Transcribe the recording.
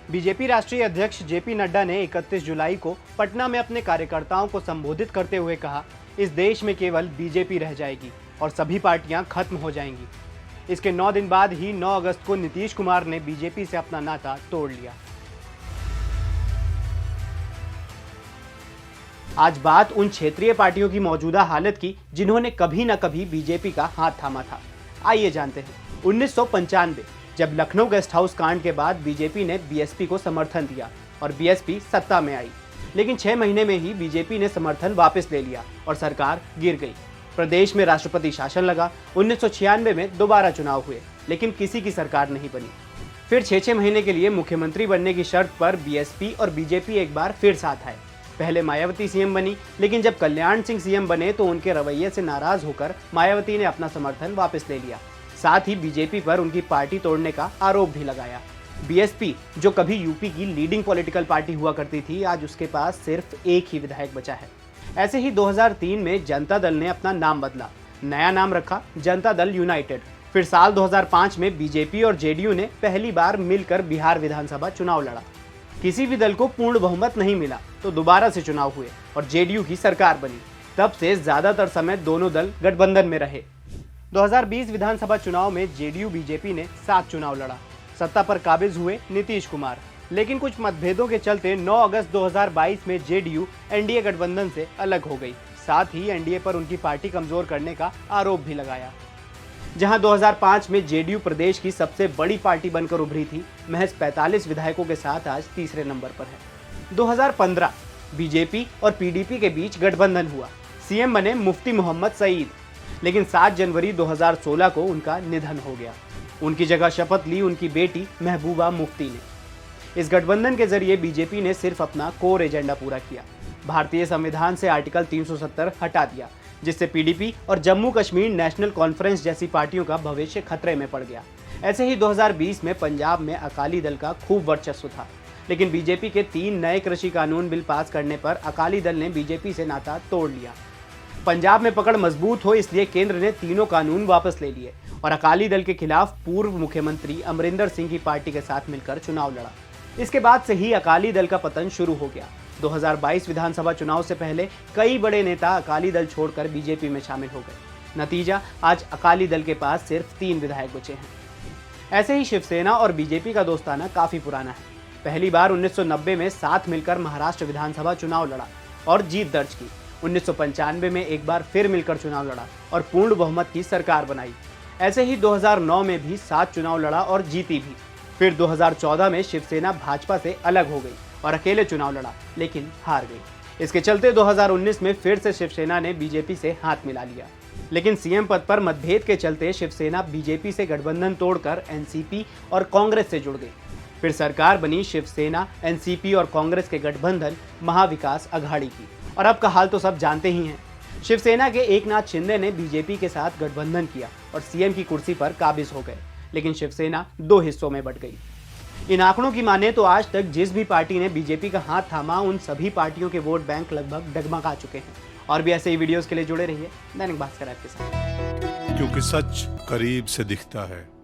BJP राष्ट्रीय अध्यक्ष JP Nadda ने 31 जुलाई को पटना में अपने कार्यकर्ताओं को संबोधित करते हुए कहा, इस देश में केवल बीजेपी रह जाएगी और सभी पार्टियां खत्म हो जाएंगी। इसके 9 दिन बाद ही 9 अगस्त को नीतीश कुमार ने बीजेपी से अपना नाता तोड़ लिया। आज बात उन क्षेत्रीय पार्टियों की मौजूदा हालत की जिन्होंने कभी न कभी बीजेपी का हाथ थामा था। आइए जानते हैं। 1995 जब लखनऊ गेस्ट हाउस कांड के बाद बीजेपी ने बीएसपी को समर्थन दिया और बीएसपी सत्ता में आई, लेकिन 6 महीने में ही बीजेपी ने समर्थन वापस ले लिया और सरकार गिर गई। प्रदेश में राष्ट्रपति शासन लगा। 1996 में दोबारा चुनाव हुए, लेकिन किसी की सरकार नहीं बनी। फिर 6 महीने के लिए मुख्यमंत्री बनने की शर्त पर बीएसपी और बीजेपी एक बार फिर साथ आए। पहले मायावती सीएम बनी, लेकिन जब कल्याण सिंह सीएम बने तो उनके रवैये से नाराज होकर मायावती ने अपना समर्थन वापस ले लिया। साथ ही बीजेपी पर उनकी पार्टी तोड़ने का आरोप भी लगाया। बीएसपी, जो कभी यूपी की लीडिंग पॉलिटिकल पार्टी हुआ करती थी, आज उसके पास सिर्फ एक ही विधायक बचा है। ऐसे ही 2003 में जनता दल ने अपना नाम बदला, नया नाम रखा जनता दल यूनाइटेड। फिर साल 2005 में बीजेपी और जेडीयू ने पहली बार मिलकर बिहार विधानसभा चुनाव लड़ा। किसी भी दल को पूर्ण बहुमत नहीं मिला तो दोबारा से चुनाव हुए और जेडीयू की सरकार बनी। तब से ज्यादातर समय दोनों दल गठबंधन में रहे। 2020 विधानसभा चुनाव में जेडीयू बीजेपी ने 7 चुनाव लड़ा। सत्ता पर काबिज हुए नीतीश कुमार, लेकिन कुछ मतभेदों के चलते 9 अगस्त 2022 में जेडीयू एनडीए गठबंधन से अलग हो गई। साथ ही एनडीए पर उनकी पार्टी कमजोर करने का आरोप भी लगाया। जहां 2005 में जेडीयू प्रदेश की सबसे बड़ी पार्टी बनकर उभरी थी, महज 45 विधायकों के साथ आज तीसरे नंबर पर है। 2015 बीजेपी और पीडीपी के बीच गठबंधन हुआ। सीएम बने मुफ्ती मोहम्मद सईद, लेकिन 7 जनवरी 2016 को उनका निधन हो गया। उनकी जगह शपथ ली उनकी बेटी महबूबा मुफ्ती ने। इस गठबंधन के जरिए बीजेपी ने सिर्फ अपना कोर एजेंडा पूरा किया। भारतीय संविधान से आर्टिकल 370 हटा दिया, जिससे पीडीपी और जम्मू कश्मीर नेशनल कॉन्फ्रेंस जैसी पार्टियों का भविष्य खतरे में पड़ गया। ऐसे ही 2020 में पंजाब में अकाली दल का खूब वर्चस्व था, लेकिन बीजेपी के 3 नए कृषि कानून बिल पास करने पर अकाली दल ने बीजेपी से नाता तोड़ लिया। पंजाब में पकड़ मजबूत हो इसलिए केंद्र ने तीनों कानून वापस ले लिए और अकाली दल के खिलाफ पूर्व मुख्यमंत्री अमरिंदर सिंह की पार्टी के साथ मिलकर चुनाव लड़ा। इसके बाद से ही अकाली दल का पतन शुरू हो गया। 2022 विधानसभा चुनाव से पहले कई बड़े नेता अकाली दल छोड़कर बीजेपी में शामिल हो गए। नतीजा, आज अकाली दल के पास सिर्फ 3 विधायक बचे हैं। ऐसे ही शिवसेना और बीजेपी का दोस्ताना काफी पुराना है। पहली बार 1990 में साथ मिलकर महाराष्ट्र विधानसभा चुनाव लड़ा और जीत दर्ज की। 1995 में एक बार फिर मिलकर चुनाव लड़ा और पूर्ण बहुमत की सरकार बनाई। ऐसे ही 2009 में भी 7 चुनाव लड़ा और जीती भी। फिर 2014 में शिवसेना भाजपा से अलग हो गई और अकेले चुनाव लड़ा, लेकिन हार गई। इसके चलते 2019 में फिर से शिवसेना ने बीजेपी से हाथ मिला लिया, लेकिन सीएम पद पर मतभेद के चलते शिवसेना बीजेपी से गठबंधन तोड़कर एनसीपी और कांग्रेस से जुड़ गई। फिर सरकार बनी शिवसेना, एनसीपी और कांग्रेस के गठबंधन महाविकास अघाड़ी की। और अब का हाल तो सब जानते ही हैं। शिवसेना के एकनाथ शिंदे ने बीजेपी के साथ गठबंधन किया और सीएम की कुर्सी पर काबिज हो गए, लेकिन शिवसेना 2 हिस्सों में बंट गई। इन आंकड़ों की माने तो आज तक जिस भी पार्टी ने बीजेपी का हाथ थामा, उन सभी पार्टियों के वोट बैंक लगभग डगमगा चुके हैं। और भी ऐसे ही वीडियोस के लिए जुड़े रहिए दैनिक भास्कर ऐप के साथ, क्योंकि सच करीब से दिखता है।